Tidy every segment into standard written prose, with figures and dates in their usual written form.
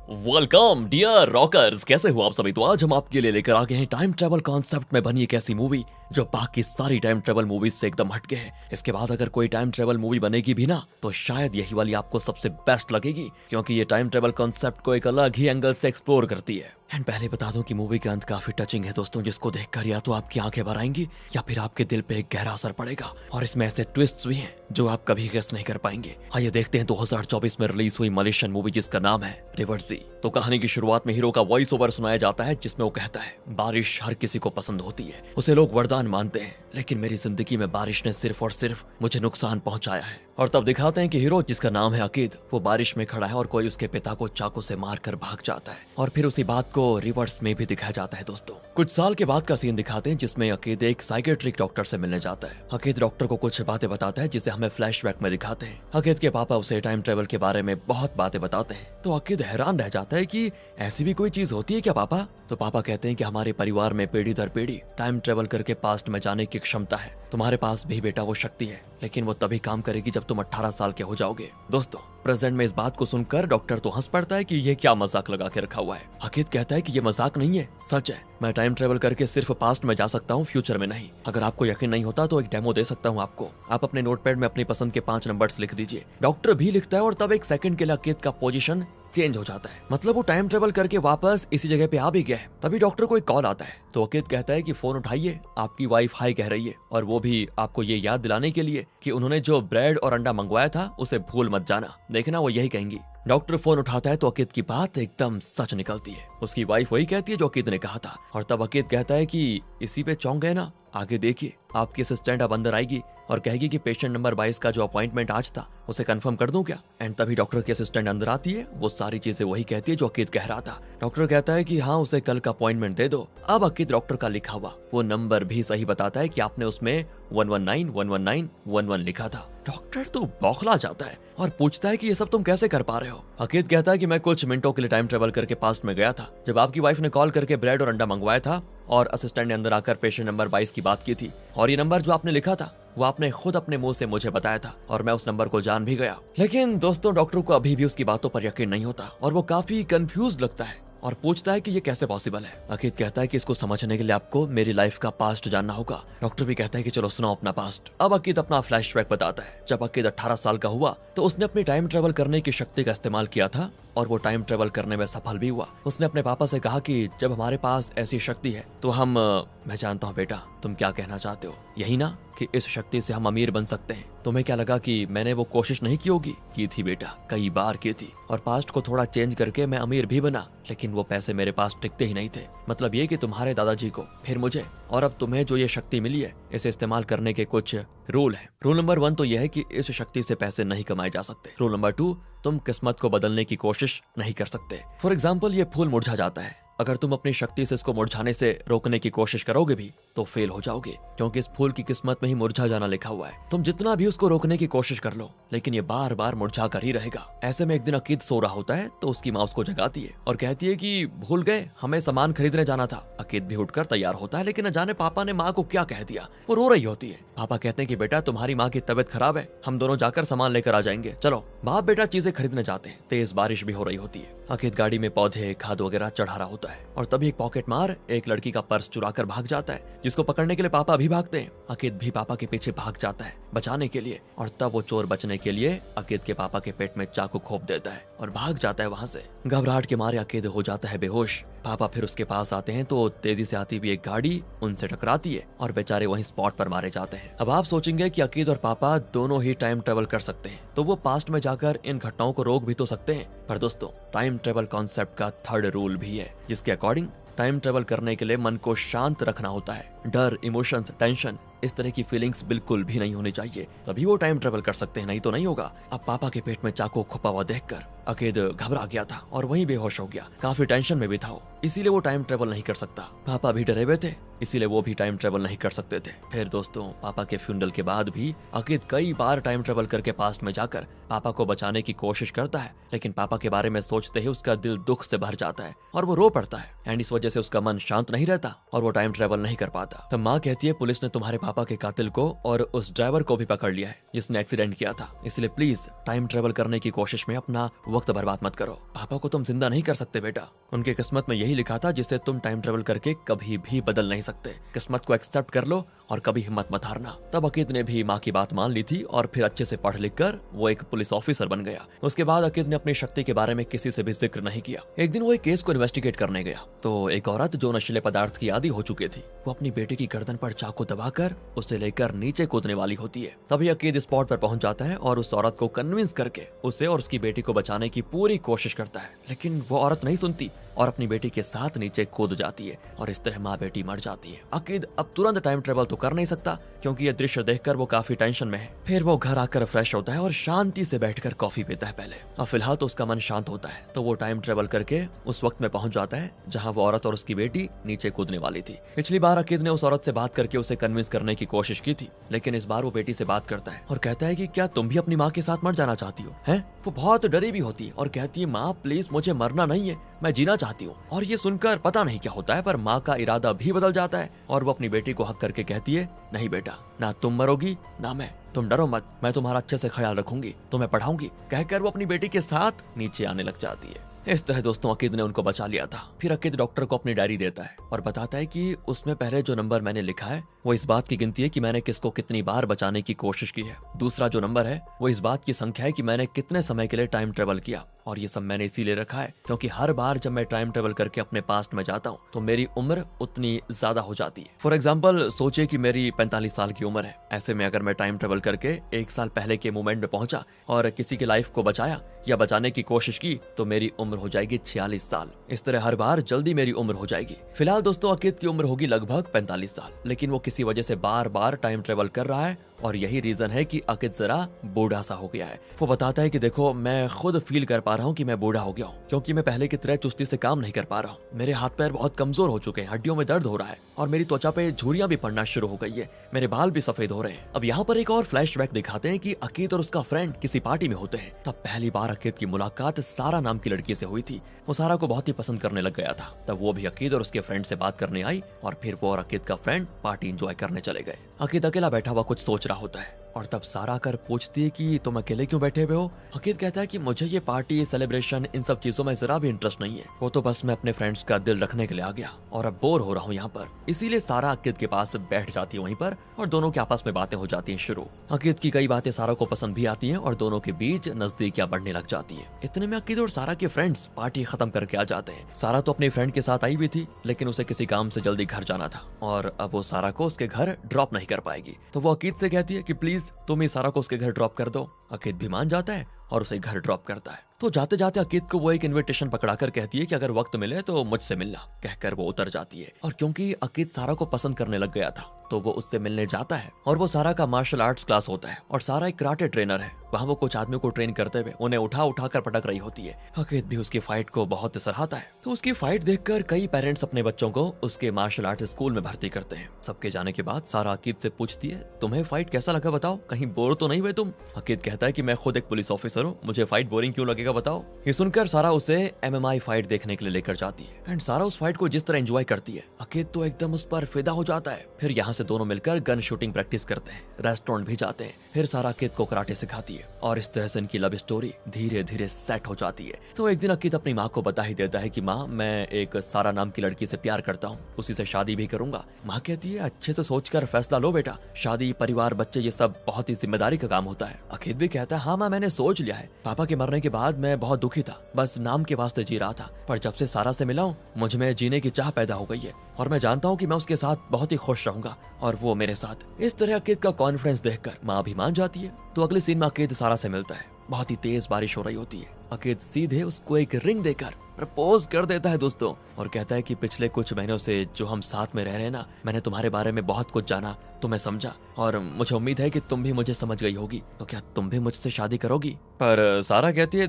Welcome dear rockers, कैसे हो आप सभी। तो आज हम आपके लिए लेकर आ गए हैं टाइम ट्रेवल कॉन्सेप्ट में बनी एक ऐसी मूवी जो बाकी सारी टाइम ट्रेवल मूवीज से एकदम हटके है। इसके बाद अगर कोई टाइम ट्रेवल मूवी बनेगी भी ना तो शायद यही वाली आपको सबसे बेस्ट लगेगी, क्योंकि ये टाइम ट्रेवल कॉन्सेप्ट को एक अलग ही एंगल से एक्सप्लोर करती है। एंड पहले बता दूं कि मूवी के अंत काफी टचिंग है दोस्तों, जिसको देखकर या तो आपकी आंखें भर आएंगी या फिर आपके दिल पे एक गहरा असर पड़ेगा। और इसमें ऐसे ट्विस्ट्स भी हैं जो आप कभी गेस नहीं कर पाएंगे। आइए देखते हैं 2024 में रिलीज हुई मलेशियन मूवी जिसका नाम है रिवर्सी। तो कहानी की शुरुआत में हीरो का वॉइस ओवर सुनाया जाता है, जिसमें वो कहता है, बारिश हर किसी को पसंद होती है, उसे लोग वरदान मानते हैं, लेकिन मेरी जिंदगी में बारिश ने सिर्फ और सिर्फ मुझे नुकसान पहुंचाया है। और तब दिखाते हैं कि हीरो, जिसका नाम है अकीद, वो बारिश में खड़ा है और कोई उसके पिता को चाकू से मारकर भाग जाता है। और फिर उसी बात को रिवर्स में भी दिखाया जाता है दोस्तों। कुछ साल के बाद का सीन दिखाते हैं जिसमें अकीद एक साइकेट्रिक डॉक्टर से मिलने जाता है। अकीद डॉक्टर को कुछ बातें बताता है जिसे हमें फ्लैशबैक में दिखाते हैं। अकीद के पापा उसे टाइम ट्रेवल के बारे में बहुत बातें बताते हैं, तो अकीद हैरान रह जाता है कि ऐसी भी कोई चीज होती है क्या पापा। तो पापा कहते हैं कि हमारे परिवार में पीढ़ी दर पीढ़ी टाइम ट्रेवल करके पास्ट में जाने की क्षमता है। तुम्हारे पास भी बेटा वो शक्ति है, लेकिन वो तभी काम करेगी जब तुम 18 साल के हो जाओगे। दोस्तों प्रेजेंट में इस बात को सुनकर डॉक्टर तो हंस पड़ता है कि ये क्या मजाक लगा के रखा हुआ है। अकीद कहता है कि ये मजाक नहीं है, सच है। मैं टाइम ट्रेवल करके सिर्फ पास्ट में जा सकता हूँ, फ्यूचर में नहीं। अगर आपको यकीन नहीं होता तो एक डेमो दे सकता हूँ आपको। आप अपने नोटपैड में अपनी पसंद के 5 नंबर्स लिख दीजिए। डॉक्टर भी लिखता है और तब एक सेकंड के लिए अकीद का पोजीशन चेंज हो जाता है, मतलब वो टाइम ट्रेवल करके वापस इसी जगह पे आ भी गया है। तभी डॉक्टर को एक कॉल आता है, तो अकीद कहता है कि फोन उठाइए, आपकी वाइफ हाई कह रही है, और वो भी आपको ये याद दिलाने के लिए कि उन्होंने जो ब्रेड और अंडा मंगवाया था उसे भूल मत जाना, देखना वो यही कहेंगी। डॉक्टर फोन उठाता है तो अकीद की बात एकदम सच निकलती है। उसकी वाइफ वही कहती है जो अकीद ने कहा था। और तब अकीद कहता है कि इसी पे चौंक गए ना, आगे देखिए आपकी असिस्टेंट अब अंदर आएगी और कहेगी कि पेशेंट नंबर 22 का जो अपॉइंटमेंट आज था उसे कंफर्म कर दूं क्या। एंड तभी डॉक्टर की असिस्टेंट अंदर आती है, वो सारी चीजें वही कहती है जो अकीद कह रहा था। डॉक्टर कहता है कि हाँ उसे कल का अपॉइंटमेंट दे दो। अब अकीद डॉक्टर का लिखा हुआ वो नंबर भी सही बताता है कि आपने उसमें 119 लिखा था। डॉक्टर तो बौखला जाता है और पूछता है कि ये सब तुम कैसे कर पा रहे हो। अकीद कहता है कि मैं कुछ मिनटों के लिए टाइम ट्रेवल करके पास्ट में गया था, जब आपकी वाइफ ने कॉल करके ब्रेड और अंडा मंगवाया था और असिस्टेंट ने अंदर आकर पेशेंट नंबर 22 की बात की थी। और ये नंबर जो आपने लिखा था वो आपने खुद अपने मुंह से मुझे बताया था और मैं उस नंबर को जान भी गया। लेकिन दोस्तों डॉक्टर को अभी भी उसकी बातों पर यकीन नहीं होता और वो काफी कंफ्यूज लगता है और पूछता है कि ये कैसे पॉसिबल है। अकीद कहता है कि इसको समझने के लिए आपको मेरी लाइफ का पास्ट जानना होगा। डॉक्टर भी कहता है कि चलो सुनाओ अपना पास्ट। अब अकीद अपना फ्लैशबैक बताता है। जब अकीद 18 साल का हुआ तो उसने अपनी टाइम ट्रेवल करने की शक्ति का इस्तेमाल किया था और वो टाइम ट्रेवल करने में सफल भी हुआ। उसने अपने पापा से कहा कि जब हमारे पास ऐसी शक्ति है तो मैं जानता हूँ बेटा तुम क्या कहना चाहते हो, यही ना कि इस शक्ति से हम अमीर बन सकते हैं। तुम्हें क्या लगा कि मैंने वो कोशिश नहीं की होगी? की थी बेटा, कई बार की थी, और पास्ट को थोड़ा चेंज करके मैं अमीर भी बना, लेकिन वो पैसे मेरे पास टिकते ही नहीं थे। मतलब ये कि तुम्हारे दादाजी को, फिर मुझे, और अब तुम्हें जो ये शक्ति मिली है इसे इस्तेमाल करने के कुछ रूल है। रूल नंबर 1 तो यह है कि इस शक्ति से पैसे नहीं कमाए जा सकते। रूल नंबर 2, तुम किस्मत को बदलने की कोशिश नहीं कर सकते। फॉर एग्जाम्पल ये फूल मुरझा जाता है, अगर तुम अपनी शक्ति से इसको मुरझाने से रोकने की कोशिश करोगे भी तो फेल हो जाओगे, क्योंकि इस फूल की किस्मत में ही मुरझा जाना लिखा हुआ है। तुम जितना भी उसको रोकने की कोशिश कर लो लेकिन ये बार बार मुरझा कर ही रहेगा। ऐसे में एक दिन अकीद सो रहा होता है तो उसकी माँ उसको जगाती है और कहती है कि भूल गए, हमें सामान खरीदने जाना था। अकीद भी उठकर तैयार होता है, लेकिन न जाने पापा ने माँ को क्या कह दिया, वो रो रही होती है। पापा कहते हैं कि बेटा तुम्हारी माँ की तबीयत खराब है, हम दोनों जाकर सामान लेकर आ जाएंगे, चलो। बाप बेटा चीजें खरीदने जाते हैं। तेज बारिश भी हो रही होती है। अकीद गाड़ी में पौधे खाद वगैरह चढ़ा रहा होता है और तभी एक पॉकेट मार एक लड़की का पर्स चुरा कर भाग जाता है, जिसको पकड़ने के लिए पापा भी भागते हैं। अकीद भी पापा के पीछे भाग जाता है बचाने के लिए, और तब वो चोर बचने के लिए अकीद के पापा के पेट में चाकू खोप देता है और भाग जाता है वहां से। घबराहट के मारे अकीद हो जाता है बेहोश। पापा फिर उसके पास आते हैं तो तेजी से आती हुई एक गाड़ी उनसे टकराती है और बेचारे वहीं स्पॉट पर मारे जाते हैं। अब आप सोचेंगे कि अकीद और पापा दोनों ही टाइम ट्रेवल कर सकते हैं, तो वो पास्ट में जाकर इन घटनाओं को रोक भी तो सकते हैं। पर दोस्तों टाइम ट्रेवल कॉन्सेप्ट का 3rd रूल भी है, जिसके अकॉर्डिंग टाइम ट्रेवल करने के लिए मन को शांत रखना होता है। डर, इमोशंस, टेंशन, इस तरह की फीलिंग्स बिल्कुल भी नहीं होनी चाहिए, तभी वो टाइम ट्रेवल कर सकते हैं, नहीं तो नहीं होगा। अब पापा के पेट में चाकू खुपा हुआ देखकर अकीद घबरा गया था और वहीं बेहोश हो गया। काफी टेंशन में भी था, इसीलिए वो टाइम ट्रेवल नहीं कर सकता। पापा भी डरे हुए थे, इसीलिए वो भी टाइम ट्रेवल नहीं कर सकते थे। फिर दोस्तों पापा के फ्यूनरल के बाद भी अकीद कई बार टाइम ट्रेवल करके पास्ट में जाकर पापा को बचाने की कोशिश करता है, लेकिन पापा के बारे में सोचते ही उसका दिल दुख से भर जाता है और वो रो पड़ता है। एंड इस वजह से उसका मन शांत नहीं रहता और वो टाइम ट्रेवल नहीं कर पाता। तब माँ कहती है पुलिस ने तुम्हारे पापा के कातिल को और उस ड्राइवर को भी पकड़ लिया है जिसने एक्सीडेंट किया था, इसलिए प्लीज टाइम ट्रेवल करने की कोशिश में अपना वक्त बर्बाद मत करो। पापा को तुम जिंदा नहीं कर सकते बेटा, उनकी किस्मत में यही लिखा था जिसे तुम टाइम ट्रेवल करके कभी भी बदल नहीं सकते। किस्मत को एक्सेप्ट कर लो और कभी हिम्मत मत हारना। तब अकीद ने भी माँ की बात मान ली थी और फिर अच्छे से पढ़ लिख कर वो एक पुलिस ऑफिसर बन गया। उसके बाद अकीद ने अपनी शक्ति के बारे में किसी से भी जिक्र नहीं किया। एक दिन वो एक केस को इन्वेस्टिगेट करने गया तो एक औरत जो नशीले पदार्थ की आदी हो चुकी थी, वो अपनी बेटी की गर्दन पर चाकू दबाकर उसे लेकर नीचे कूदने वाली होती है। तभी अकीद स्पॉट पर पहुंच जाता है और उस औरत को कन्विंस करके उसे और उसकी बेटी को बचाने की पूरी कोशिश करता है, लेकिन वो औरत नहीं सुनती और अपनी बेटी के साथ नीचे कूद जाती है और इस तरह माँ बेटी मर जाती है। अकीद अब तुरंत टाइम ट्रेवल तो कर नहीं सकता क्योंकि ये दृश्य देखकर वो काफी टेंशन में है। फिर वो घर आकर फ्रेश होता है और शांति से बैठकर कॉफी पीता है पहले, और फिलहाल तो उसका मन शांत होता है। तो वो टाइम ट्रेवल करके उस वक्त में पहुंच जाता है जहाँ वो औरत और उसकी बेटी नीचे कूदने वाली थी। पिछली बार अकीद ने उस औरत से बात करके उसे कन्विंस करने की कोशिश की थी, लेकिन इस बार वो बेटी से बात करता है और कहता है कि क्या तुम भी अपनी माँ के साथ मर जाना चाहती हो? हैं? वो बहुत डरी भी होती है और कहती है माँ प्लीज मुझे मरना नहीं है, मैं जीना चाहती हूँ। और ये सुनकर पता नहीं क्या होता है पर माँ का इरादा भी बदल जाता है और वो अपनी बेटी को हक करके कहती है नहीं बेटा, ना तुम मरोगी ना मैं, तुम डरो मत, मैं तुम्हारा अच्छे से ख्याल रखूंगी, तुम्हें पढ़ाऊंगी। कहकर वो अपनी बेटी के साथ नीचे आने लग जाती है। इस तरह दोस्तों अकीद ने उनको बचा लिया था। फिर अकीद डॉक्टर को अपनी डायरी देता है और बताता है कि उसमें पहले जो नंबर मैंने लिखा है वो इस बात की गिनती है कि मैंने किसको कितनी बार बचाने की कोशिश की है। दूसरा जो नंबर है वो इस बात की संख्या है कि मैंने कितने समय के लिए टाइम ट्रेवल किया, और ये सब मैंने इसीलिए रखा है क्योंकि हर बार जब मैं टाइम ट्रेवल करके अपने पास्ट में जाता हूँ तो मेरी उम्र उतनी ज्यादा हो जाती है। फॉर एग्जाम्पल सोचिए कि मेरी 45 साल की उम्र है, ऐसे में अगर मैं टाइम ट्रेवल करके 1 साल पहले के मोमेंट में पहुंचा और किसी की लाइफ को बचाया या बचाने की कोशिश की तो मेरी उम्र हो जाएगी 46 साल। इस तरह हर बार जल्दी मेरी उम्र हो जाएगी। फिलहाल दोस्तों अकीद की उम्र होगी लगभग 45 साल, लेकिन वो किसी वजह से बार बार टाइम ट्रेवल कर रहा है और यही रीजन है कि अकीद जरा बूढ़ा सा हो गया है। वो बताता है कि देखो मैं खुद फील कर पा रहा हूँ कि मैं बूढ़ा हो गया हूँ क्योंकि मैं पहले की तरह चुस्ती से काम नहीं कर पा रहा हूँ। मेरे हाथ पैर बहुत कमजोर हो चुके हैं, हड्डियों में दर्द हो रहा है और मेरी त्वचा पे झुर्रियां भी पड़ना शुरू हो गई है, मेरे बाल भी सफेद हो रहे हैं। अब यहाँ पर एक और फ्लैशबैक दिखाते हैं कि अकीद और उसका फ्रेंड किसी पार्टी में होते हैं। तब पहली बार अकीद की मुलाकात सारा नाम की लड़की से हुई थी। वो सारा को बहुत ही पसंद करने लग गया था। तब वो भी अकीद और उसके फ्रेंड से बात करने आई और फिर वो और अकीद का फ्रेंड पार्टी एंजॉय करने चले गए। अकीद अकेला बैठा हुआ कुछ सोच रहा होता है और तब सारा आकर पूछती है कि तुम अकेले क्यों बैठे हुए हो? अकीद कहता है कि मुझे ये पार्टी सेलिब्रेशन इन सब चीजों में जरा भी इंटरेस्ट नहीं है, वो तो बस मैं अपने फ्रेंड्स का दिल रखने के लिए आ गया और अब बोर हो रहा हूँ यहाँ पर। इसीलिए सारा अकीद के पास बैठ जाती है वहीं पर और दोनों के आपस में बातें हो जाती हैं शुरू। अकीद की कई बातें सारा को पसंद भी आती हैं और दोनों के बीच नजदीकियां बढ़ने लग जाती है। इतने में अकीद और सारा के फ्रेंड्स पार्टी खत्म करके आ जाते हैं। सारा तो अपने फ्रेंड के साथ आई भी थी लेकिन उसे किसी काम से जल्दी घर जाना था और अब वो सारा को उसके घर ड्रॉप नहीं कर पाएगी। तो वो अकीद से कहती है कि प्लीज तुम ही सारा को उसके घर ड्रॉप कर दो। अकीद भी मान जाता है और उसे घर ड्रॉप करता है। तो जाते जाते अकीद को वो एक इनविटेशन पकड़ाकर कहती है कि अगर वक्त मिले तो मुझसे मिलना। कहकर वो उतर जाती है और क्योंकि अकीद सारा को पसंद करने लग गया था तो वो उससे मिलने जाता है और वो सारा का मार्शल आर्ट्स क्लास होता है और सारा एक कराटे ट्रेनर है। वहाँ वो कुछ आदमियों को ट्रेन करते हुए उन्हें उठा उठा कर पटक रही होती है। अकीद भी उसकी फाइट को बहुत सराहता है। तो उसकी फाइट देखकर कई पेरेंट्स अपने बच्चों को उसके मार्शल आर्ट स्कूल में भर्ती करते हैं। सबके जाने के बाद सारा अकीद से पूछती है तुम्हें फाइट कैसा लगा बताओ, कहीं बोर तो नहीं हुए तुम? अकीद कहता है कि मैं खुद एक पुलिस ऑफिसर हूँ, मुझे फाइट बोरिंग क्यों लगेगा बताओ। ये सुनकर सारा उसे MMA फाइट देखने के लिए लेकर जाती है एंड सारा उस फाइट को जिस तरह एंजॉय करती है अकीद तो एकदम उस पर फिदा हो जाता है। फिर यहाँ से दोनों मिलकर गन शूटिंग प्रैक्टिस करते हैं, रेस्टोरेंट भी जाते हैं। फिर सारा अकीद को कराटे सिखाती है और इस तरह से इनकी लव स्टोरी धीरे धीरे सेट हो जाती है। तो एक दिन अकीद अपनी माँ को बता ही देता है कि माँ मैं एक सारा नाम की लड़की से प्यार करता हूँ, उसी से शादी भी करूंगा। माँ कहती है अच्छे से सोचकर फैसला लो बेटा, शादी परिवार बच्चे ये सब बहुत ही जिम्मेदारी का काम होता है। अकीद भी कहता है हाँ माँ मैंने सोच लिया है, पापा के मरने के बाद मैं बहुत दुखी था, बस नाम के वास्ते जी रहा था, पर जब से सारा से मिला हूँ मुझ में जीने की चाह पैदा हो गई है और मैं जानता हूँ कि मैं उसके साथ बहुत ही खुश रहूंगा और वो मेरे साथ। इस तरह अकीद का कॉन्फिडेंस देखकर माँ भी मान जाती है। तो अगले सीन में अकीद सारा से मिलता है। बहुत ही तेज बारिश हो रही होती है। अकीद सीधे उसको एक रिंग देकर प्रपोज कर देता है दोस्तों और कहता है कि पिछले कुछ महीनों से जो हम साथ में रह रहे हैं ना, मैंने तुम्हारे बारे में बहुत कुछ जाना, तुम्हें समझा और मुझे उम्मीद है कि तुम भी मुझे समझ गई होगी, तो क्या तुम भी मुझसे शादी करोगी? पर सारा कहती है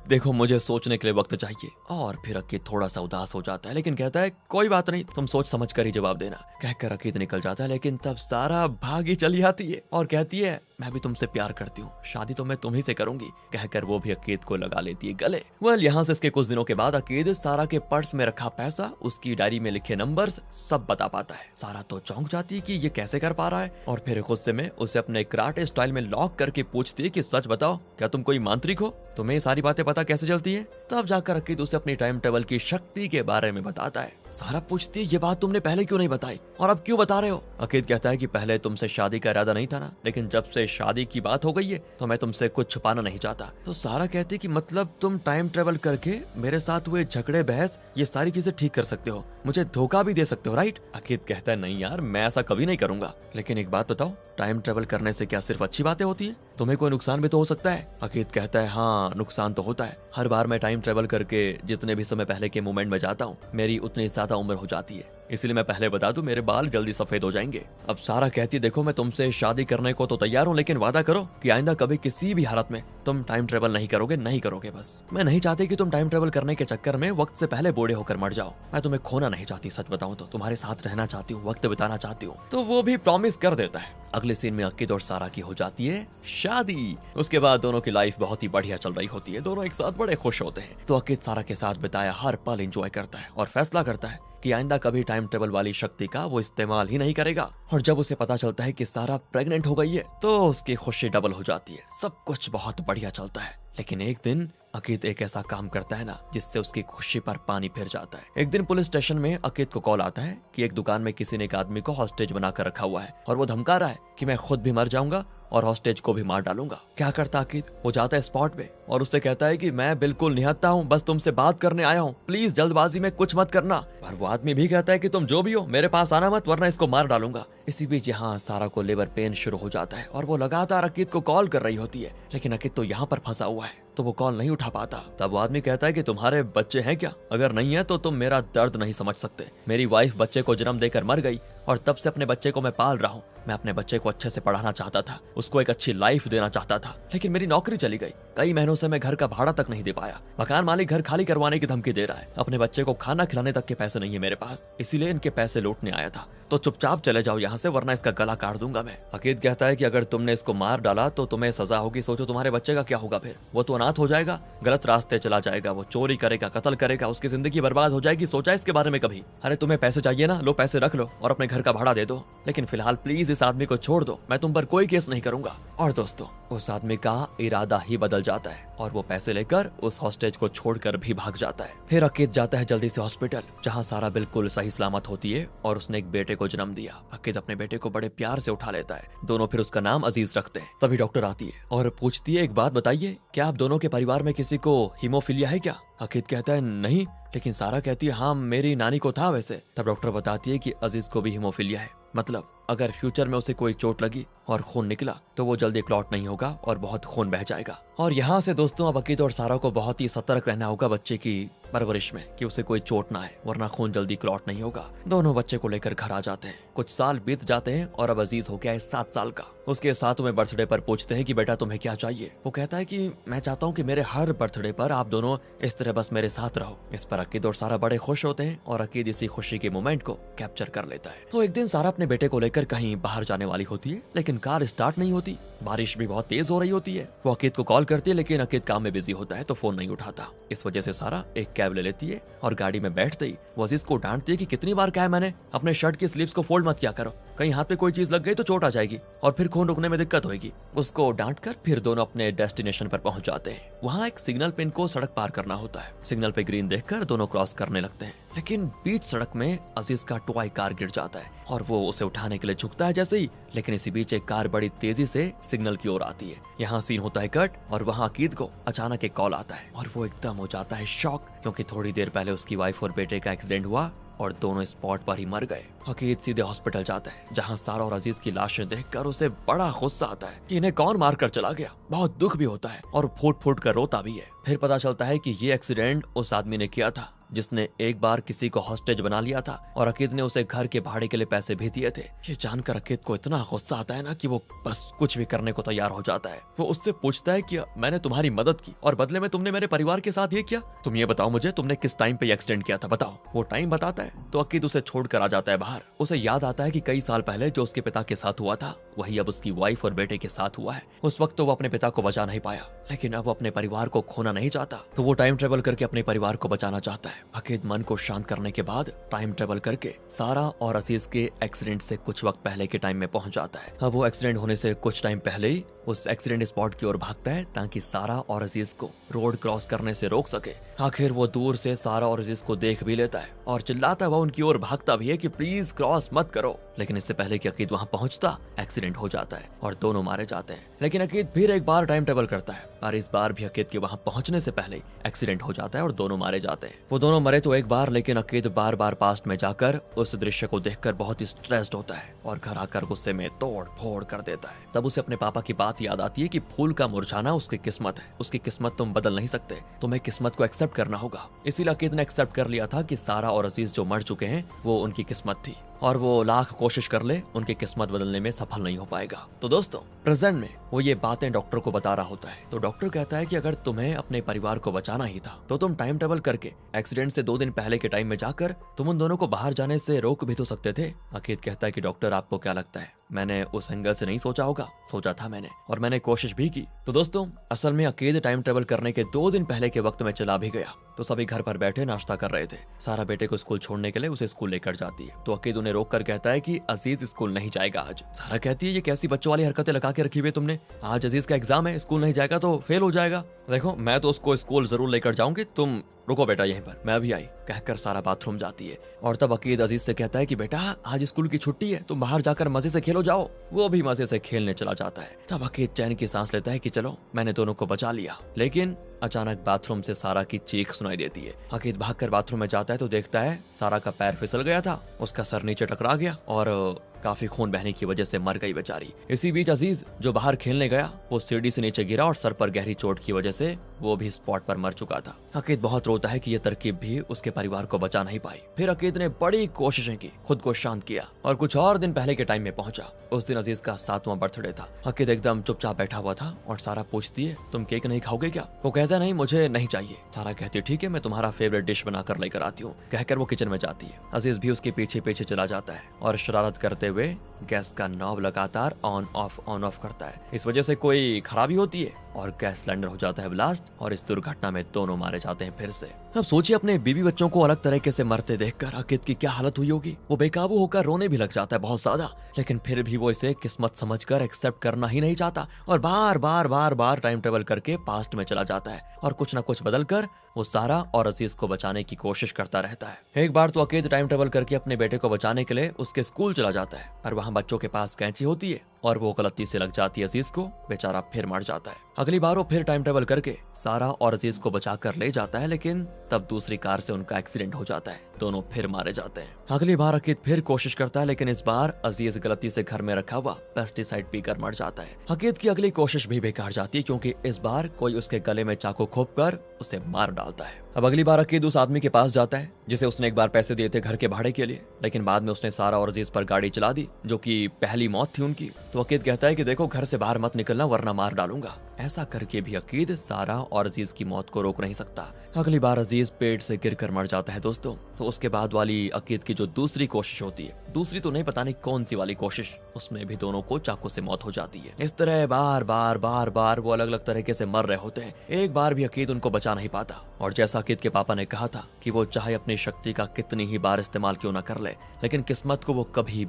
देखो मुझे सोचने के लिए वक्त चाहिए। और फिर अकीद थोड़ा सा उदास हो जाता है लेकिन कहता है कोई बात नहीं, तुम सोच समझ कर ही जवाब देना। कहकर अकीद निकल जाता है लेकिन तब सारा भागी चली आती है और कहती है मैं भी तुमसे प्यार करती हूँ, शादी तो मैं तुम्ही से करूंगी। कहकर वो भी अकीद को लगा लेती है गले। यहाँ से इसके कुछ दिनों के बाद अकीद सारा के पर्स में रखा पैसा, उसकी डायरी में लिखे नंबर्स सब बता पाता है। सारा तो चौंक जाती है कि ये कैसे कर कर पा रहा है और फिर गुस्से में उसे अपने कराटे स्टाइल में लॉक करके पूछती है कि सच बताओ, क्या तुम कोई मांत्रिक हो? तुम्हें ये सारी बातें पता कैसे चलती है? तब जाकर अकीद उसे अपनी टाइम ट्रेवल की शक्ति के बारे में बताता है। सारा पूछती है ये बात तुमने पहले क्यों नहीं बताई और अब क्यों बता रहे हो? अकीद कहता है कि पहले तुमसे शादी का इरादा नहीं था ना, लेकिन जब से शादी की बात हो गई है तो मैं तुमसे कुछ छुपाना नहीं चाहता। तो सारा कहती है कि मतलब तुम टाइम ट्रेवल करके मेरे साथ हुए झगड़े, बहस, ये सारी चीजें ठीक कर सकते हो, मुझे धोखा भी दे सकते हो, राइट? अकीद कहता है नहीं यार, मैं ऐसा कभी नहीं करूंगा, लेकिन एक बात बताओ, टाइम ट्रेवल करने से क्या सिर्फ अच्छी बातें होती है? तुम्हें कोई नुकसान भी तो हो सकता है। अकीद कहता है हाँ, नुकसान तो होता है। हर बार मैं टाइम ट्रेवल करके जितने भी समय पहले के मोमेंट में जाता हूँ, मेरी उतनी ज्यादा उम्र हो जाती है, इसलिए मैं पहले बता दूं, मेरे बाल जल्दी सफेद हो जाएंगे। अब सारा कहती देखो मैं तुमसे शादी करने को तो तैयार हूँ, लेकिन वादा करो कि आइंदा कभी किसी भी हालत में तुम टाइम ट्रेवल नहीं करोगे, नहीं करोगे बस। मैं नहीं चाहती कि तुम टाइम ट्रेवल करने के चक्कर में वक्त से पहले बूढ़े होकर मर जाओ। मैं तुम्हें खोना नहीं चाहती, सच बताऊं तो तुम्हारे साथ रहना चाहती हूँ, वक्त बिताना चाहती हूँ। तो वो भी प्रॉमिस कर देता है। अगले सीन में अकीद और सारा की हो जाती है शादी। उसके बाद दोनों की लाइफ बहुत ही बढ़िया चल रही होती है, दोनों एक साथ बड़े खुश होते हैं। तो अकीद सारा के साथ बिताया हर पल एंजॉय करता है और फैसला करता है कि आइंदा कभी टाइम ट्रेवल वाली शक्ति का वो इस्तेमाल ही नहीं करेगा। और जब उसे पता चलता है कि सारा प्रेग्नेंट हो गई है तो उसकी खुशी डबल हो जाती है। सब कुछ बहुत बढ़िया चलता है, लेकिन एक दिन अकीद एक ऐसा काम करता है ना जिससे उसकी खुशी पर पानी फिर जाता है। एक दिन पुलिस स्टेशन में अकीद को कॉल आता है कि एक दुकान में किसी ने एक आदमी को हॉस्टेज बनाकर रखा हुआ है और वो धमका रहा है कि मैं खुद भी मर जाऊंगा और हॉस्टेज को भी मार डालूंगा। क्या करता अकीद? वो जाता है स्पॉट पे और उससे कहता है कि मैं बिल्कुल निहत्था हूँ, बस तुमसे बात करने आया हूँ, प्लीज जल्दबाजी में कुछ मत करना। पर वो आदमी भी कहता है कि तुम जो भी हो मेरे पास आना मत, वरना इसको मार डालूंगा। इसी बीच यहाँ सारा को लेबर पेन शुरू हो जाता है और वो लगातार अकीद को कॉल कर रही होती है, लेकिन अकीद तो यहाँ पर फंसा हुआ है तो वो कॉल नहीं उठा पाता। तब वो आदमी कहता है कि तुम्हारे बच्चे हैं क्या? अगर नहीं है तो तुम मेरा दर्द नहीं समझ सकते। मेरी वाइफ बच्चे को जन्म देकर मर गई और तब से अपने बच्चे को मैं पाल रहा हूँ। मैं अपने बच्चे को अच्छे से पढ़ाना चाहता था, उसको एक अच्छी लाइफ देना चाहता था, लेकिन मेरी नौकरी चली गई। कई महीनों से मैं घर का भाड़ा तक नहीं दे पाया। मकान मालिक घर खाली करवाने की धमकी दे रहा है। अपने बच्चे को खाना खिलाने तक के पैसे नहीं है मेरे पास, इसीलिए इनके पैसे लूटने आया था। तो चुपचाप चले जाओ यहाँ से, वरना इसका गला काट दूंगा मैं। अकीद कहता है कि अगर तुमने इसको मार डाला तो तुम्हें सजा होगी। सोचो तुम्हारे बच्चे का क्या होगा फिर? वो तो अनाथ हो जाएगा, गलत रास्ते चला जाएगा, वो चोरी करेगा, कत्ल करेगा, उसकी जिंदगी बर्बाद हो जाएगी। सोचा इसके बारे में कभी? अरे तुम्हें पैसे चाहिए ना, लो पैसे रख लो और अपने घर का भाड़ा दे दो, लेकिन फिलहाल प्लीज इस आदमी को छोड़ दो, मैं तुम पर कोई केस नहीं करूंगा। और दोस्तों उस आदमी का इरादा ही बदल जाता है और वो पैसे लेकर उस हॉस्टेज को छोड़कर भी भाग जाता है। फिर अकीद जाता है जल्दी से हॉस्पिटल, जहाँ सारा बिल्कुल सही सलामत होती है और उसने एक बेटे को जन्म दिया। अकीद अपने बेटे को बड़े प्यार से उठा लेता है। दोनों फिर उसका नाम अजीज रखते हैं। तभी डॉक्टर आती है और पूछती है एक बात बताइए, क्या आप दोनों के परिवार में किसी को हीमोफीलिया है क्या? अकीद कहता है नहीं, लेकिन सारा कहती है हाँ मेरी नानी को था वैसे। तब डॉक्टर बताती है कि अजीज को भी हीमोफीलिया है, मतलब अगर फ्यूचर में उसे कोई चोट लगी और खून निकला तो वो जल्दी क्लॉट नहीं होगा और बहुत खून बह जाएगा। और यहाँ से दोस्तों अब अकीद और सारा को बहुत ही सतर्क रहना होगा बच्चे की परवरिश में, कि उसे कोई चोट ना आए, वरना खून जल्दी क्लॉट नहीं होगा। दोनों बच्चे को लेकर घर आ जाते हैं। कुछ साल बीत जाते हैं और अब अजीज हो गया है 7 साल का। उसके 7वें बर्थडे पर पूछते हैं कि बेटा तुम्हें क्या चाहिए? वो कहता है कि मैं चाहता हूँ कि मेरे हर बर्थडे पर आप दोनों इस तरह बस मेरे साथ रहो। इस पर अकीद और सारा बड़े खुश होते हैं और अकीद इसी खुशी के मोमेंट को कैप्चर कर लेता है। तो एक दिन सारा अपने बेटे को लेकर कहीं बाहर जाने वाली होती है, लेकिन कार स्टार्ट नहीं होती। बारिश भी बहुत तेज हो रही होती है। वो अकीद को कॉल करती है, लेकिन अकीद काम में बिजी होता है तो फोन नहीं उठाता। इस वजह से सारा एक कैब ले लेती है और गाड़ी में बैठते ही वो अजीज को डांटती है कि कितनी बार कहा है मैंने, अपने शर्ट की स्लीव्स को फोल्ड मत किया करो, कहीं हाथ पे कोई चीज लग गई तो चोट आ जाएगी और फिर खून रुकने में दिक्कत होगी। उसको डांटकर फिर दोनों अपने डेस्टिनेशन पर पहुंच जाते हैं। वहाँ एक सिग्नल पे इनको सड़क पार करना होता है। सिग्नल पे ग्रीन देखकर दोनों क्रॉस करने लगते हैं, लेकिन बीच सड़क में अजीज का टॉय कार गिर जाता है और वो उसे उठाने के लिए झुकता है जैसे ही, लेकिन इसी बीच एक कार बड़ी तेजी से सिग्नल की ओर आती है। यहाँ सीन होता है कट और वहाँ अकीद को अचानक एक कॉल आता है और वो एकदम हो जाता है शॉक, क्योंकि थोड़ी देर पहले उसकी वाइफ और बेटे का एक्सीडेंट हुआ और दोनों स्पॉट पर ही मर गए। अकीद सीधे हॉस्पिटल जाता है, जहां सारा और अजीज की लाशें देखकर उसे बड़ा गुस्सा आता है कि इन्हें कौन मार कर चला गया। बहुत दुख भी होता है और फूट फूट कर रोता भी है। फिर पता चलता है कि ये एक्सीडेंट उस आदमी ने किया था जिसने एक बार किसी को हॉस्टेज बना लिया था और अकीद ने उसे घर के भाड़े के लिए पैसे भी दिए थे। ये जानकर अकीद को इतना गुस्सा आता है ना कि वो बस कुछ भी करने को तैयार हो जाता है। वो उससे पूछता है कि मैंने तुम्हारी मदद की और बदले में तुमने मेरे परिवार के साथ ये किया, तुम ये बताओ मुझे, तुमने किस टाइम पे एक्सीडेंट किया था, बताओ। वो टाइम बताता है तो अकीद उसे छोड़कर आ जाता है बाहर। उसे याद आता है कि कई साल पहले जो उसके पिता के साथ हुआ था वही अब उसकी वाइफ और बेटे के साथ हुआ है। उस वक्त तो वो अपने पिता को बचा नहीं पाया, लेकिन अब वो अपने परिवार को खोना नहीं चाहता, तो वो टाइम ट्रेवल करके अपने परिवार को बचाना चाहता है। अकीद मन को शांत करने के बाद टाइम ट्रेवल करके सारा और अजीज के एक्सीडेंट से कुछ वक्त पहले के टाइम में पहुंच जाता है। अब वो एक्सीडेंट होने से कुछ टाइम पहले ही उस एक्सीडेंट स्पॉट की ओर भागता है ताकि सारा और अजीज को रोड क्रॉस करने से रोक सके। आखिर वो दूर से सारा और अजीज को देख भी लेता है और चिल्लाता हुआ उनकी ओर भागता भी है कि प्लीज क्रॉस मत करो। लेकिन इससे पहले कि अकीद वहां पहुंचता, एक्सीडेंट हो जाता है और दोनों मारे जाते हैं। लेकिन अकीद फिर एक बार टाइम ट्रेवल करता है और इस बार भी अकीद के वहां पहुंचने से पहले एक्सीडेंट हो जाता है और दोनों मारे जाते हैं। वो दोनों मरे तो एक बार, लेकिन अकीद बार बार पास्ट में जाकर उस दृश्य को देखकर बहुत ही स्ट्रेस्ड होता है और घर आकर गुस्से में तोड़ फोड़ कर देता है। तब उसे अपने पापा की बात याद आती है कि फूल का मुरझाना उसकी किस्मत है, उसकी किस्मत तुम बदल नहीं सकते, तुम्हें किस्मत को एक्सेप्ट करना होगा। इसीलिए अकीद ने एक्सेप्ट कर लिया था कि सारा और अजीज जो मर चुके हैं वो उनकी किस्मत थी और वो लाख कोशिश कर ले उनकी किस्मत बदलने में सफल नहीं हो पाएगा। तो दोस्तों प्रेजेंट में वो ये बातें डॉक्टर को बता रहा होता है। तो डॉक्टर कहता है कि अगर तुम्हें अपने परिवार को बचाना ही था तो तुम टाइम ट्रेवल करके एक्सीडेंट से 2 दिन पहले के टाइम में जाकर तुम उन दोनों को बाहर जाने से रोक भी तो सकते थे। अकीद कहता है कि डॉक्टर आपको क्या लगता है, मैंने उस एंगल से नहीं सोचा होगा, सोचा था मैंने और मैंने कोशिश भी की। तो दोस्तों असल में अकीद टाइम ट्रेवल करने के 2 दिन पहले के वक्त में चला भी गया। तो सभी घर पर बैठे नाश्ता कर रहे थे। सारा बेटे को स्कूल छोड़ने के लिए उसे स्कूल लेकर जाती है। तो अकीद उन्हें रोक कर कहता है कि अजीज स्कूल नहीं जाएगा आज। सारा कहती है ये कैसी बच्चों वाली हरकतें लगा के रखी हुई तुमने, आज अजीज का एग्जाम है, स्कूल नहीं जाएगा तो फेल हो जाएगा। देखो मैं तो उसको स्कूल जरूर लेकर जाऊंगी, तुम रुको बेटा यहीं पर, मैं भी आई, कहकर सारा बाथरूम जाती है। और तब अकीद अजीज से कहता है कि बेटा आज स्कूल की छुट्टी है, तुम बाहर जाकर मजे से खेलो जाओ। वो भी मजे से खेलने चला जाता है। तब अकीद चैन की सांस लेता है कि चलो मैंने दोनों को बचा लिया। लेकिन अचानक बाथरूम से सारा की चीख सुनाई देती है। अकीद भागकर बाथरूम में जाता है तो देखता है सारा का पैर फिसल गया था, उसका सर नीचे टकरा गया और काफी खून बहने की वजह से मर गई बेचारी। इसी बीच अजीज जो बाहर खेलने गया वो सीढ़ी से नीचे गिरा और सर पर गहरी चोट की वजह से वो भी स्पॉट पर मर चुका था। अकीद बहुत रोता है कि ये तरकीब भी उसके परिवार को बचा नहीं पाई। फिर अकीद ने बड़ी कोशिशें की, खुद को शांत किया और कुछ और दिन पहले के टाइम में पहुंचा। उस दिन अजीज का 7वां बर्थडे था। अकीद एकदम चुपचाप बैठा हुआ था और सारा पूछती है तुम केक नहीं खाओगे क्या? वो कहता नहीं मुझे नहीं चाहिए। सारा कहती है ठीक है मैं तुम्हारा फेवरेट डिश बनाकर लेकर आती हूँ, कहकर वो किचन में जाती है। अजीज भी उसके पीछे पीछे चला जाता है और शरारत करते हुए गैस का नॉब लगातार ऑन ऑफ करता है। इस वजह से कोई खराबी होती है और गैस सिलेंडर हो जाता है ब्लास्ट और इस दुर्घटना में दोनों मारे जाते हैं फिर से। अब सोचिए अपने बीवी बच्चों को अलग तरीके से मरते देखकर अकीद की क्या हालत हुई होगी। वो बेकाबू होकर रोने भी लग जाता है बहुत ज्यादा, लेकिन फिर भी वो इसे किस्मत समझकर एक्सेप्ट करना ही नहीं चाहता और बार टाइम ट्रेवल करके पास्ट में चला जाता है और कुछ न कुछ बदल कर वो सारा और अजीज को बचाने की कोशिश करता रहता है। एक बार तो अकीद टाइम ट्रेवल करके अपने बेटे को बचाने के लिए उसके स्कूल चला जाता है और वहाँ बच्चों के पास कैंची होती है और वो गलती से लग जाती है अजीज को, बेचारा फिर मर जाता है। अगली बार वो फिर टाइम ट्रेवल करके सारा और अजीज को बचाकर ले जाता है, लेकिन तब दूसरी कार से उनका एक्सीडेंट हो जाता है, दोनों फिर मारे जाते हैं। अगली बार अकीद फिर कोशिश करता है, लेकिन इस बार अजीज गलती से घर में रखा हुआ पेस्टिसाइड पीकर मर जाता है। अकीद की अगली कोशिश भी बेकार जाती है क्योंकि इस बार कोई उसके गले में चाकू घोंपकर उसे मार डालता है। अब अगली बार अकीद उस आदमी के पास जाता है जिसे उसने एक बार पैसे दिए थे घर के भाड़े के लिए, लेकिन बाद में उसने सारा और अजीज पर गाड़ी चला दी जो कि पहली मौत थी उनकी। तो अकीद कहता है कि देखो घर से बाहर मत निकलना वरना मार डालूंगा। ऐसा करके भी अकीद सारा और अजीज की मौत को रोक नहीं सकता। अगली बार अजीज पेड़ से गिरकर मर जाता है दोस्तों। तो उसके बाद वाली अकीद की जो दूसरी कोशिश होती है, दूसरी तो नहीं पता नहीं कौन सी वाली कोशिश, उसमें भी दोनों को चाकू से मौत हो जाती है। इस तरह बार वो अलग अलग तरीके से मर रहे होते हैं। एक बार भी अकीद उनको बचा नहीं पाता और जैसा अकीद के पापा ने कहा था कि वो चाहे अपनी शक्ति का कितनी ही बार इस्तेमाल क्यों न कर ले, लेकिन किस्मत को वो कभी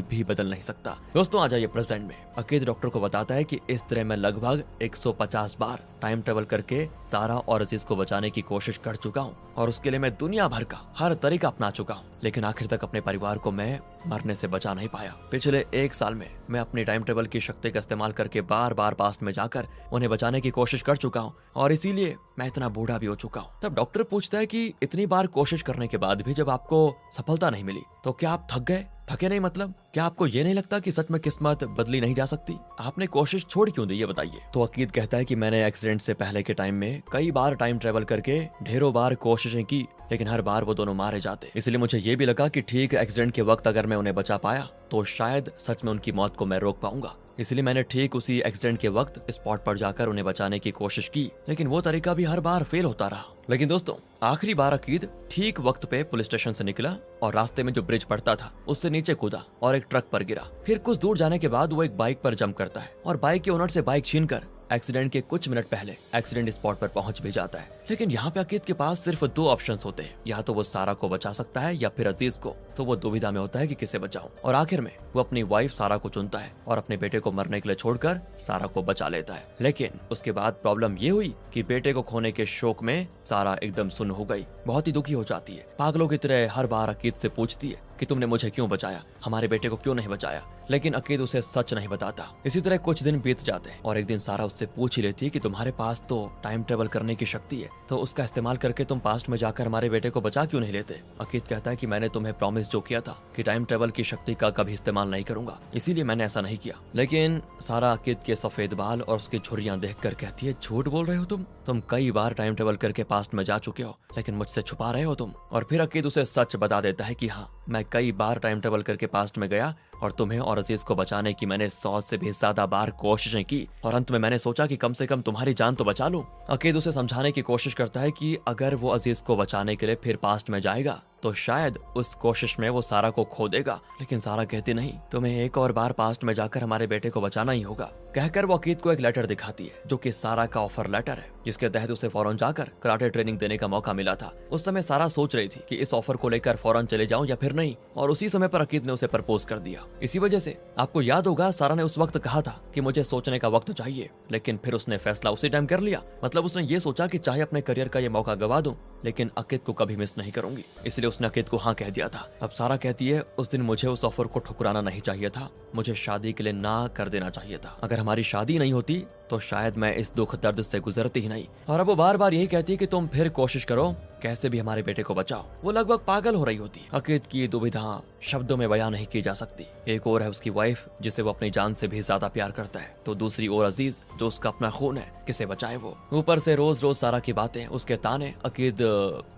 भी बदल नहीं सकता। दोस्तों आ जाइए प्रेजेंट में। अकीद डॉक्टर को बताता है कि इस तरह मैं लगभग 150 बार टाइम ट्रेवल करके सारा और अजीज को बचाने की कोशिश कर चुका हूँ और उसके लिए मैं दुनिया भर का हर तरीका अपना चुका हूँ, लेकिन आखिर तक अपने परिवार को मैं मरने से बचा नहीं पाया। पिछले 1 साल में मैं अपनी टाइम ट्रेवल की शक्ति का इस्तेमाल करके बार पास्ट में जाकर उन्हें बचाने की कोशिश कर चुका हूँ और इसीलिए मैं इतना बूढ़ा भी हो चुका हूँ। तब डॉक्टर पूछता है कि इतनी बार कोशिश करने के बाद भी जब आपको सफलता नहीं मिली तो क्या आप थक गए? थके नहीं मतलब क्या आपको ये नहीं लगता कि सच में किस्मत बदली नहीं जा सकती? आपने कोशिश छोड़ क्यों दी ये बताइए। तो अकीद कहता है कि मैंने एक्सीडेंट से पहले के टाइम में कई बार टाइम ट्रेवल करके ढेरों बार कोशिशें की, लेकिन हर बार वो दोनों मारे जाते। इसलिए मुझे ये भी लगा कि ठीक एक्सीडेंट के वक्त अगर मैं उन्हें बचा पाया तो शायद सच में उनकी मौत को मैं रोक पाऊंगा। इसलिए मैंने ठीक उसी एक्सीडेंट के वक्त स्पॉट पर जाकर उन्हें बचाने की कोशिश की, लेकिन वो तरीका भी हर बार फेल होता रहा। लेकिन दोस्तों आखिरी बार अकीद ठीक वक्त पे पुलिस स्टेशन से निकला और रास्ते में जो ब्रिज पड़ता था उससे नीचे कूदा और एक ट्रक पर गिरा। फिर कुछ दूर जाने के बाद वो एक बाइक पर जंप करता है और बाइक के ओनर से बाइक छीनकर एक्सीडेंट के कुछ मिनट पहले एक्सीडेंट स्पॉट पर पहुंच भी जाता है। लेकिन यहाँ पे अकीद के पास सिर्फ दो ऑप्शंस होते हैं, या तो वो सारा को बचा सकता है या फिर अजीज को। तो वो दुविधा में होता है कि किसे बचाऊं, और आखिर में वो अपनी वाइफ सारा को चुनता है और अपने बेटे को मरने के लिए छोड़कर सारा को बचा लेता है। लेकिन उसके बाद प्रॉब्लम ये हुई कि बेटे को खोने के शोक में सारा एकदम सुन्न हो गई, बहुत ही दुखी हो जाती है। पागलों की तरह हर बार अकीद से पूछती है कि तुमने मुझे क्यों बचाया, हमारे बेटे को क्यों नहीं बचाया। लेकिन अकीद उसे सच नहीं बताता। इसी तरह कुछ दिन बीत जाते हैं और एक दिन सारा उससे पूछ ही लेती है कि तुम्हारे पास तो टाइम ट्रेवल करने की शक्ति है, तो उसका इस्तेमाल करके तुम पास्ट में जाकर हमारे बेटे को बचा क्यों नहीं लेते। अकीद कहता है कि मैंने तुम्हें प्रॉमिस जो किया था कि टाइम ट्रेवल की शक्ति का कभी इस्तेमाल नहीं करूंगा, इसीलिए मैंने ऐसा नहीं किया। लेकिन सारा अकीद के सफेद बाल और उसकी झुर्रियां देखकर कहती है, झूठ बोल रहे हो तुम कई बार टाइम ट्रेवल करके पास्ट में जा चुके हो, लेकिन मुझसे छुपा रहे हो तुम। और फिर अकीद उसे सच बता देता है कि हाँ, मैं कई बार टाइम ट्रेवल करके पास्ट में गया और तुम्हें और अजीज को बचाने की मैंने 100 से भी ज्यादा बार कोशिशें की, और अंत में मैंने सोचा कि कम से कम तुम्हारी जान तो बचा लूं। अकीद उसे समझाने की कोशिश करता है कि अगर वो अजीज को बचाने के लिए फिर पास्ट में जाएगा तो शायद उस कोशिश में वो सारा को खो देगा। लेकिन सारा कहती नहीं, तुम्हें एक और बार पास्ट में जाकर हमारे बेटे को बचाना ही होगा। कहकर वो अकीद को एक लेटर दिखाती है जो कि सारा का ऑफर लेटर है, जिसके तहत उसे फौरन जाकर कराटे ट्रेनिंग देने का मौका मिला था। उस समय सारा सोच रही थी कि इस ऑफर को लेकर फौरन चले जाऊं या फिर नहीं, और उसी समय पर अकीद ने उसे प्रपोज कर दिया। इसी वजह से आपको याद होगा, सारा ने उस वक्त कहा था कि मुझे सोचने का वक्त चाहिए, लेकिन फिर उसने फैसला उसी टाइम कर लिया। मतलब उसने ये सोचा कि चाहे अपने करियर का ये मौका गवा दूं, लेकिन अकीद को कभी मिस नहीं करूंगी, इसलिए उसने अकीद को हाँ कह दिया था। अब सारा कहती है, उस दिन मुझे उस ऑफर को ठुकराना नहीं चाहिए था, मुझे शादी के लिए ना कर देना चाहिए था। अगर हमारी शादी नहीं होती तो शायद मैं इस दुख दर्द से गुजरती ही नहीं। और अब वो बार बार यही कहती है कि तुम फिर कोशिश करो, कैसे भी हमारे बेटे को बचाओ। वो लगभग पागल हो रही होती है। अकीद की दुविधा शब्दों में बयां नहीं की जा सकती। एक और है उसकी वाइफ जिसे वो अपनी जान से भी ज्यादा प्यार करता है, तो दूसरी ओर अजीज जो उसका अपना खून है, किसे बचाए वो। ऊपर से रोज रोज सारा की बातें, उसके ताने अकीद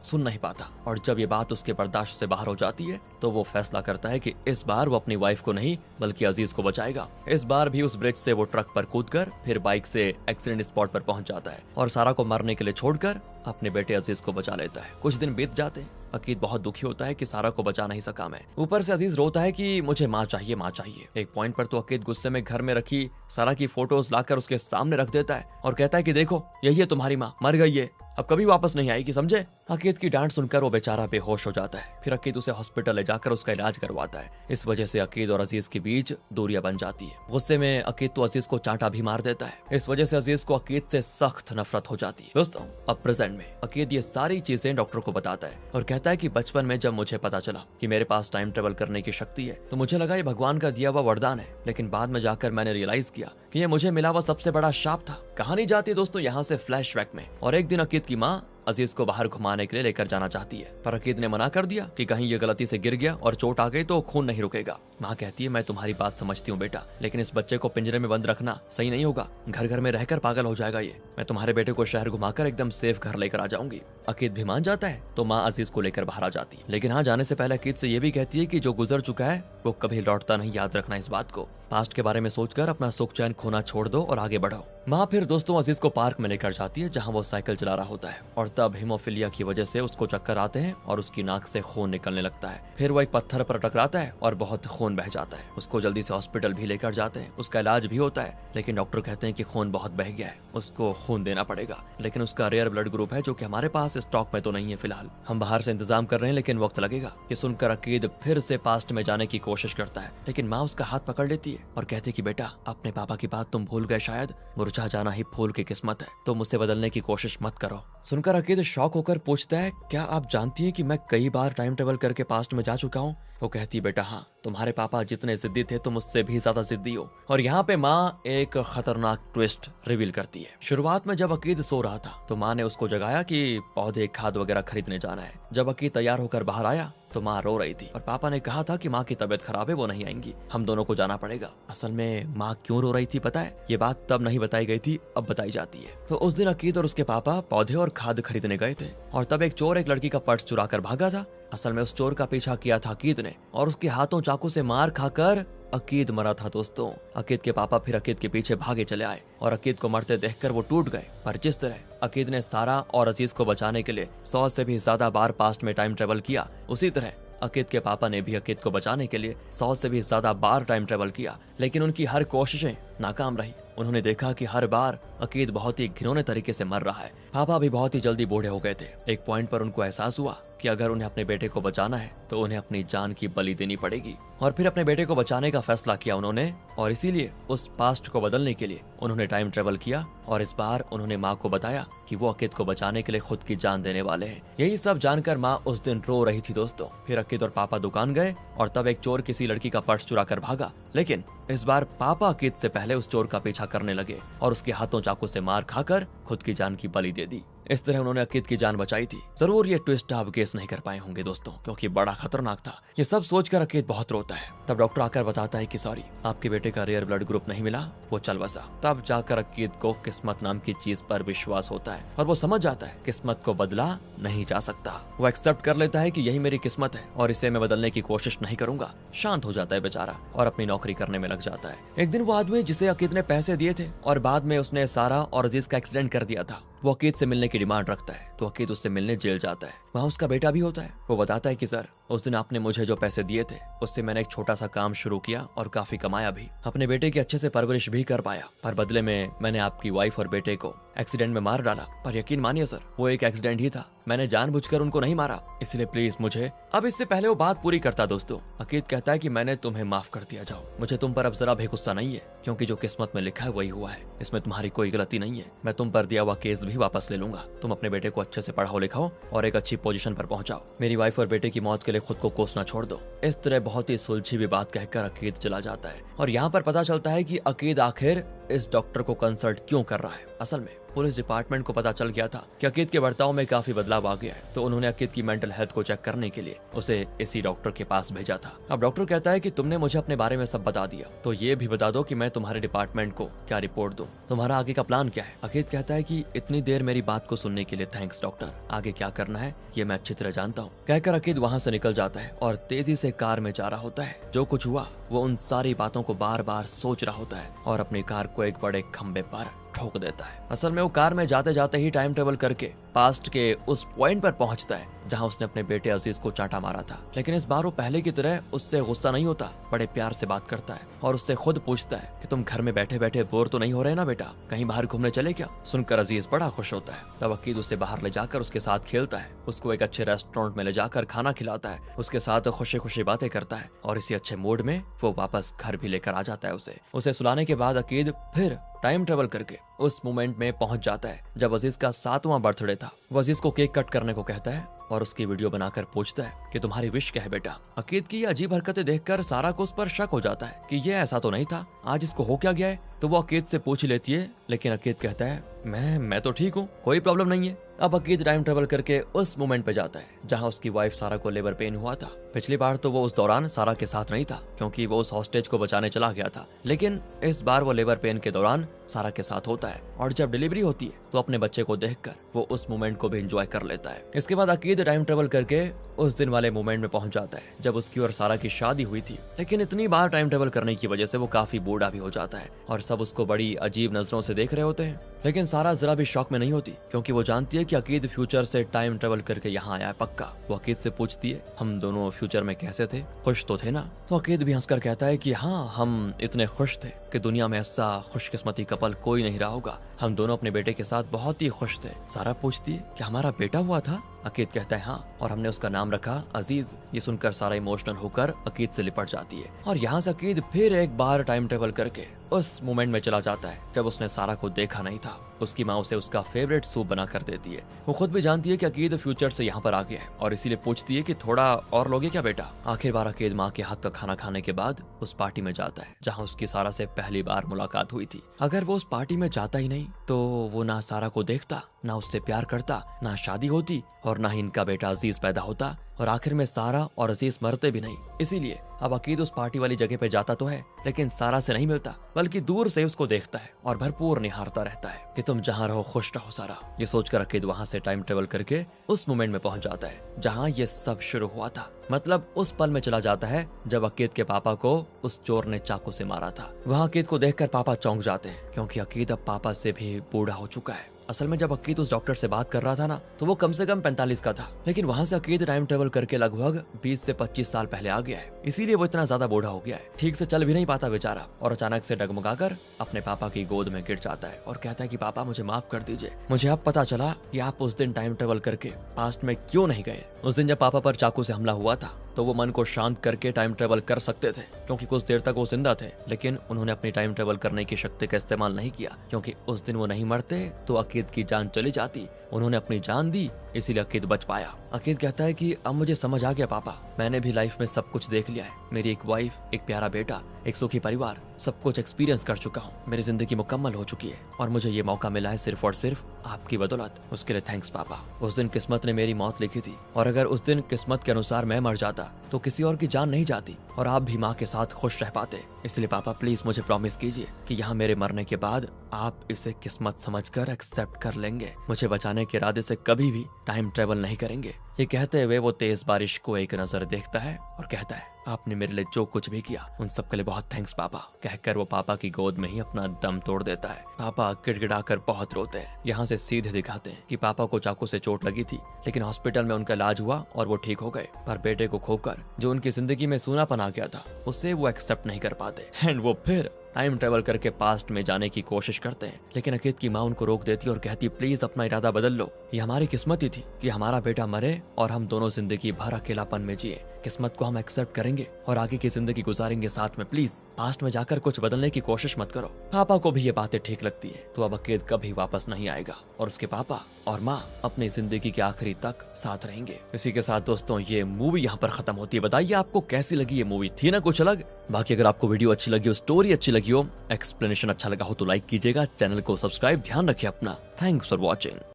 सुन नहीं पाता, और जब ये बात उसके बर्दाश्त से बाहर हो जाती है तो वो फैसला करता है कि इस बार वो अपनी वाइफ को नहीं बल्कि अजीज को बचाएगा। इस बार भी उस ब्रिज से वो ट्रक पर कूदकर फिर बाइक से एक्सीडेंट स्पॉट पर पहुंच जाता है और सारा को मरने के लिए छोड़कर अपने बेटे अजीज को बचा लेता है। कुछ दिन बीत जाते हैं। अकीद बहुत दुखी होता है कि सारा को बचा नहीं सका मैं। ऊपर से अजीज रोता है कि मुझे माँ चाहिए, माँ चाहिए। एक पॉइंट पर तो अकीद गुस्से में घर में रखी सारा की फोटोज लाकर उसके सामने रख देता है और कहता है कि देखो, यही है तुम्हारी माँ, मर गई है, अब कभी वापस नहीं आएगी, समझे। अकीद की डांट सुनकर वो बेचारा बेहोश हो जाता है। फिर अकीद उसे हॉस्पिटल ले जाकर उसका इलाज करवाता है। इस वजह से अकीद और अजीज के बीच दूरियां बन जाती है। गुस्से में अकीद तो अजीज को चांटा भी मार देता है। इस वजह से अजीज को अकीद से सख्त नफरत हो जाती है। दोस्तों, अब प्रेजेंट में अकीद ये सारी चीजें डॉक्टर को बताता है और कहता है कि बचपन में जब मुझे पता चला कि मेरे पास टाइम ट्रेवल करने की शक्ति है तो मुझे लगा ये भगवान का दिया हुआ वरदान है, लेकिन बाद में जाकर मैंने रियलाइज किया कि ये मुझे मिला हुआ सबसे बड़ा शाप था। कहानी जाती है दोस्तों यहाँ से फ्लैशबैक में, और एक दिन अकीद की माँ अजीज को बाहर घुमाने के लिए लेकर जाना चाहती है, पर अकीद ने मना कर दिया कि कहीं ये गलती से गिर गया और चोट आ गई तो खून नहीं रुकेगा। माँ कहती है, मैं तुम्हारी बात समझती हूँ बेटा, लेकिन इस बच्चे को पिंजरे में बंद रखना सही नहीं होगा, घर घर में रहकर पागल हो जाएगा ये। मैं तुम्हारे बेटे को शहर घुमाकर एकदम सेफ घर लेकर आ जाऊंगी। अकीद भी मान जाता है तो माँ अजीज को लेकर बाहर आ जाती है, लेकिन हाँ, जाने से पहले अकीद से ये भी कहती है कि जो गुजर चुका है वो कभी लौटता नहीं, याद रखना इस बात को। पास्ट के बारे में सोचकर अपना सुख चैन खोना छोड़ दो और आगे बढ़ो। माँ फिर दोस्तों अजीज को पार्क में लेकर जाती है जहाँ वो साइकिल चला रहा होता है, और तब हीमोफीलिया की वजह से उसको चक्कर आते हैं और उसकी नाक से खून निकलने लगता है। फिर वो एक पत्थर पर टकराता है और बहुत खून बह जाता है। उसको जल्दी से हॉस्पिटल भी लेकर जाते हैं, उसका इलाज भी होता है, लेकिन डॉक्टर कहते हैं कि खून बहुत बह गया है, उसको खून देना पड़ेगा। लेकिन उसका रेयर ब्लड ग्रुप है जो कि हमारे पास स्टॉक में तो नहीं है फिलहाल, हम बाहर से इंतजाम कर रहे हैं, लेकिन वक्त लगेगा। ये सुनकर अकीद फिर से पास्ट में जाने की कोशिश करता है, लेकिन माँ उसका हाथ पकड़ लेती है और कहती है कि बेटा, अपने पापा की बात तुम भूल गए, शायद मुरझा जाना ही फूल की किस्मत है, तुम उसे बदलने की कोशिश मत करो। सुनकर अकीद शॉक होकर पूछता है, क्या आप जानती हैं कि मैं कई बार टाइम ट्रेवल करके पास्ट में जा चुका हूँ? वो कहती है, बेटा हाँ, तुम्हारे पापा जितने जिद्दी थे तुम उससे भी ज्यादा जिद्दी हो। और यहाँ पे माँ एक खतरनाक ट्विस्ट रिवील करती है। शुरुआत में जब अकीद सो रहा था तो माँ ने उसको जगाया कि पौधे खाद वगैरह खरीदने जाना है। जब अकीद तैयार होकर बाहर आया तो माँ रो रही थी और पापा ने कहा था कि माँ की तबीयत खराब है, वो नहीं आएंगी, हम दोनों को जाना पड़ेगा। असल में माँ क्यों रो रही थी पता है? ये बात तब नहीं बताई गई थी, अब बताई जाती है। तो उस दिन अकीद और उसके पापा पौधे और खाद खरीदने गए थे और तब एक चोर एक लड़की का पर्स चुरा कर भागा था। असल में उस चोर का पीछा किया था अकीद ने और उसके हाथों चाकू से मार खाकर अकीद मरा था। दोस्तों, अकीद के पापा फिर अकीद के पीछे भागे चले आए और अकीद को मरते देखकर वो टूट गए। पर जिस तरह अकीद ने सारा और अजीज को बचाने के लिए 100 से भी ज्यादा बार पास्ट में टाइम ट्रेवल किया, उसी तरह अकीद के पापा ने भी अकीद को बचाने के लिए 100 से भी ज्यादा बार टाइम ट्रेवल किया, लेकिन उनकी हर कोशिशें नाकाम रही। उन्होंने देखा कि हर बार अकीद बहुत ही घिनौने तरीके से मर रहा है। पापा भी बहुत ही जल्दी बूढ़े हो गए थे। एक पॉइंट पर उनको एहसास हुआ कि अगर उन्हें अपने बेटे को बचाना है तो उन्हें अपनी जान की बलि देनी पड़ेगी, और फिर अपने बेटे को बचाने का फैसला किया उन्होंने, और इसीलिए उस पास्ट को बदलने के लिए उन्होंने टाइम ट्रेवल किया, और इस बार उन्होंने माँ को बताया कि वो अकीद को बचाने के लिए खुद की जान देने वाले हैं। यही सब जानकर माँ उस दिन रो रही थी दोस्तों। फिर अकीद और पापा दुकान गए और तब एक चोर किसी लड़की का पर्स चुरा कर भागा, लेकिन इस बार पापा अकीद से पहले उस चोर का पीछा करने लगे और उसके हाथों चाकू से मार खाकर खुद की जान की बलि दे दी। इस तरह उन्होंने अकीद की जान बचाई थी। जरूर ये ट्विस्ट आप गेस नहीं कर पाए होंगे दोस्तों, क्योंकि बड़ा खतरनाक था। ये सब सोचकर अकीद बहुत रोता है। तब डॉक्टर आकर बताता है कि सॉरी, आपके बेटे का रेयर ब्लड ग्रुप नहीं मिला, वो चल बसा। तब जाकर अकीद को किस्मत नाम की चीज पर विश्वास होता है और वो समझ जाता है किस्मत को बदला नहीं जा सकता। वो एक्सेप्ट कर लेता है कि यही मेरी किस्मत है और इसे मैं बदलने की कोशिश नहीं करूंगा। शांत हो जाता है बेचारा और अपनी नौकरी करने में लग जाता है। एक दिन वो आदमी जिसे अकीद ने पैसे दिए थे और बाद में उसने सारा और अजीज का एक्सीडेंट कर दिया था, वो अकीद से मिलने की डिमांड रखता है, तो अकीद उससे मिलने जेल जाता है। वहाँ उसका बेटा भी होता है। वो बताता है कि सर, उस दिन आपने मुझे जो पैसे दिए थे उससे मैंने एक छोटा सा काम शुरू किया और काफी कमाया भी। अपने बेटे की अच्छे से परवरिश भी कर पाया, पर बदले में मैंने आपकी वाइफ और बेटे को एक्सीडेंट में मार डाला। पर यकीन मानिए सर, वो एक एक्सीडेंट ही था, मैंने जानबूझकर उनको नहीं मारा, इसलिए प्लीज मुझे। अब इससे पहले वो बात पूरी करता दोस्तों, अकीद कहता है कि मैंने तुम्हें माफ कर दिया, जाओ, मुझे तुम पर अब जरा भी गुस्सा नहीं है, क्योंकि जो किस्मत में लिखा है वही हुआ है, इसमें तुम्हारी कोई गलती नहीं है। मैं तुम पर दिया हुआ केस भी वापस ले लूंगा। तुम अपने बेटे को अच्छे से पढ़ाओ लिखाओ और एक अच्छी पोजीशन पर पहुंचाओ। मेरी वाइफ और बेटे की मौत के लिए खुद को कोसना छोड़ दो। इस तरह बहुत ही सुलझी हुई बात कहकर अकीद चला जाता है। और यहाँ पर पता चलता है कि अकीद आखिर इस डॉक्टर को कंसल्ट क्यों कर रहा है। असल में पुलिस डिपार्टमेंट को पता चल गया था कि अकीद के बर्ताव में काफी बदलाव आ गया है, तो उन्होंने अकीद की मेंटल हेल्थ को चेक करने के लिए उसे इसी डॉक्टर के पास भेजा था। अब डॉक्टर कहता है कि तुमने मुझे अपने बारे में सब बता दिया, तो ये भी बता दो कि मैं तुम्हारे डिपार्टमेंट को क्या रिपोर्ट दूं, तुम्हारा आगे का प्लान क्या है। अकीद कहता है कि इतनी देर मेरी बात को सुनने के लिए थैंक्स डॉक्टर, आगे क्या करना है ये मैं अच्छी तरह जानता हूँ। कहकर अकीद वहाँ से निकल जाता है और तेजी से कार में जा रहा होता है। जो कुछ हुआ वो उन सारी बातों को बार बार सोच रहा होता है और अपनी कार को एक बड़े खंबे पर ठोक देता है। असल में वो कार में जाते जाते ही टाइम ट्रेवल करके पास्ट के उस पॉइंट पर पहुंचता है जहां उसने अपने बेटे अजीज को चांटा मारा था। लेकिन इस बार वो पहले की तरह उससे गुस्सा नहीं होता, बड़े प्यार से बात करता है और उससे खुद पूछता है कि तुम घर में बैठे बैठे बोर तो नहीं हो रहे ना बेटा, कहीं बाहर घूमने चले क्या। सुनकर अजीज बड़ा खुश होता है। तब अकीद उसे बाहर ले जाकर उसके साथ खेलता है, उसको एक अच्छे रेस्टोरेंट में ले जाकर खाना खिलाता है, उसके साथ खुशी खुशी बातें करता है और इसी अच्छे मूड में वो वापस घर भी लेकर आ जाता है। उसे सुलाने के बाद अकीद फिर टाइम ट्रेवल करके उस मोमेंट में पहुंच जाता है जब अजीज का 7वां बर्थडे था। वो अजीज को केक कट करने को कहता है और उसकी वीडियो बनाकर पूछता है कि तुम्हारी विश क्या है बेटा। अकीद की अजीब हरकतें देखकर सारा को उस पर शक हो जाता है कि ये ऐसा तो नहीं था, आज इसको हो क्या गया है। तो वो अकीद से पूछ लेती है, लेकिन अकीद कहता है मैं तो ठीक हूँ, कोई प्रॉब्लम नहीं है। अब अकीद टाइम ट्रेवल करके उस मोमेंट पे जाता है जहाँ उसकी वाइफ सारा को लेबर पेन हुआ था। पिछली बार तो वो उस दौरान सारा के साथ नहीं था क्योंकि वो उस हॉस्टेज को बचाने चला गया था, लेकिन इस बार वो लेबर पेन के दौरान सारा के साथ होता है और जब डिलीवरी होती है तो अपने बच्चे को देखकर वो उस मोमेंट को भी एंजॉय कर लेता है। इसके बाद अकीद टाइम ट्रेवल करके उस दिन वाले मोमेंट में पहुंच जाता है जब उसकी और सारा की शादी हुई थी, लेकिन इतनी बार टाइम ट्रेवल करने की वजह से वो काफी बूढ़ा भी हो जाता है और सब उसको बड़ी अजीब नजरों से देख रहे होते हैं। लेकिन सारा जरा भी शॉक में नहीं होती क्योंकि वो जानती है कि अकीद फ्यूचर से टाइम ट्रेवल करके यहाँ आया है पक्का। वो अकीद से पूछती है, हम दोनों फ्यूचर में कैसे थे, खुश तो थे ना। तो अकीद भी हंसकर कहता है कि हाँ, हम इतने खुश थे कि दुनिया में ऐसा खुशकिस्मती कपल कोई नहीं रहा होगा, हम दोनों अपने बेटे के साथ बहुत ही खुश थे। सारा पूछती है कि हमारा बेटा हुआ था। अकीद कहता है हाँ, और हमने उसका नाम रखा अजीज। ये सुनकर सारा इमोशनल होकर अकीद से लिपट जाती है और यहाँ से अकीद फिर एक बार टाइम ट्रेवल करके उस मोमेंट में चला जाता है जब उसने सारा को देखा नहीं था। उसकी माँ उसे उसका फेवरेट सूप बना कर देती है। वो खुद भी जानती है कि अकीद फ्यूचर से यहाँ पर आ गया है और इसीलिए पूछती है कि थोड़ा और लोगे क्या बेटा। आखिर बार अकीद माँ के हाथ का खाना खाने के बाद उस पार्टी में जाता है जहाँ उसकी सारा से पहली बार मुलाकात हुई थी। अगर वो उस पार्टी में जाता ही नहीं तो वो ना सारा को देखता, ना उससे प्यार करता, ना शादी होती और ना ही इनका बेटा अजीज पैदा होता और आखिर में सारा और अजीज मरते भी नहीं। इसीलिए अब अकीद उस पार्टी वाली जगह पे जाता तो है लेकिन सारा से नहीं मिलता, बल्कि दूर से उसको देखता है और भरपूर निहारता रहता है कि तुम जहाँ रहो खुश रहो सारा। ये सोचकर अकीद वहाँ से टाइम ट्रेवल करके उस मोमेंट में पहुंच जाता है जहाँ ये सब शुरू हुआ था। मतलब उस पल में चला जाता है जब अकीद के पापा को उस चोर ने चाकू से मारा था। वहाँ अकीद को देखकर पापा चौंक जाते हैं क्योंकि अकीद अब पापा से भी बूढ़ा हो चुका है। असल में जब अकीद उस डॉक्टर से बात कर रहा था ना, तो वो कम से कम 45 का था, लेकिन वहाँ से अकीद टाइम ट्रेवल करके लगभग 20 से 25 साल पहले आ गया है। इसीलिए वो इतना ज्यादा बूढ़ा हो गया है, ठीक से चल भी नहीं पाता बेचारा, और अचानक से डगमगाकर अपने पापा की गोद में गिर जाता है और कहता है कि पापा मुझे माफ कर दीजिए, मुझे अब पता चला कि आप उस दिन टाइम ट्रेवल करके पास्ट में क्यों नहीं गए। उस दिन जब पापा पर चाकू से हमला हुआ था तो वो मन को शांत करके टाइम ट्रेवल कर सकते थे, क्योंकि कुछ देर तक वो जिंदा थे, लेकिन उन्होंने अपनी टाइम ट्रेवल करने की शक्ति का इस्तेमाल नहीं किया, क्योंकि उस दिन वो नहीं मरते तो अकीद की जान चली जाती। उन्होंने अपनी जान दी, इसीलिए अकीद बच पाया। अकीद कहता है कि अब मुझे समझ आ गया पापा, मैंने भी लाइफ में सब कुछ देख लिया है, मेरी एक वाइफ, एक प्यारा बेटा, एक सुखी परिवार, सब कुछ एक्सपीरियंस कर चुका हूँ, मेरी जिंदगी मुकम्मल हो चुकी है और मुझे ये मौका मिला है सिर्फ और सिर्फ आपकी बदौलत। उसके लिए थैंक्स पापा। उस दिन किस्मत ने मेरी मौत लिखी थी, और अगर उस दिन किस्मत के अनुसार मैं मर जाता तो किसी और की जान नहीं जाती और आप भी माँ के साथ खुश रह पाते। इसलिए पापा प्लीज मुझे प्रॉमिस कीजिए कि यहाँ मेरे मरने के बाद आप इसे किस्मत समझकर एक्सेप्ट कर लेंगे, मुझे बचाने के इरादे से कभी भी टाइम ट्रेवल नहीं करेंगे। ये कहते हुए वो तेज बारिश को एक नजर देखता है और कहता है, आपने मेरे लिए जो कुछ भी किया उन सब के लिए बहुत थैंक्स पापा। कहकर वो पापा की गोद में ही अपना दम तोड़ देता है। पापा गिड़गिड़ाकर बहुत रोते हैं। यहाँ से सीधे दिखाते हैं कि पापा को चाकू से चोट लगी थी, लेकिन हॉस्पिटल में उनका इलाज हुआ और वो ठीक हो गए, पर बेटे को खोकर जो उनकी जिंदगी में सूनापन आ गया था उसे वो एक्सेप्ट नहीं कर पाते। एंड वो फिर टाइम ट्रेवल करके पास्ट में जाने की कोशिश करते हैं, लेकिन अकीद की माँ उनको रोक देती है और कहती, प्लीज अपना इरादा बदल लो, ये हमारी किस्मत ही थी कि हमारा बेटा मरे और हम दोनों जिंदगी भर अकेलापन में जिए। किस्मत को हम एक्सेप्ट करेंगे और आगे की जिंदगी गुजारेंगे साथ में, प्लीज पास्ट में जाकर कुछ बदलने की कोशिश मत करो। पापा को भी ये बातें ठीक लगती है, तो अब अकीद कभी वापस नहीं आएगा और उसके पापा और माँ अपनी जिंदगी के आखिरी तक साथ रहेंगे। इसी के साथ दोस्तों ये मूवी यहाँ पर खत्म होती है। बताइए आपको कैसी लगी ये मूवी, थी ना कुछ अलग। बाकी अगर आपको वीडियो अच्छी लगी हो, स्टोरी अच्छी लगी हो, एक्सप्लेनेशन अच्छा लगा हो तो लाइक कीजिएगा, चैनल को सब्सक्राइब, ध्यान रखिए अपना। Thanks for watching.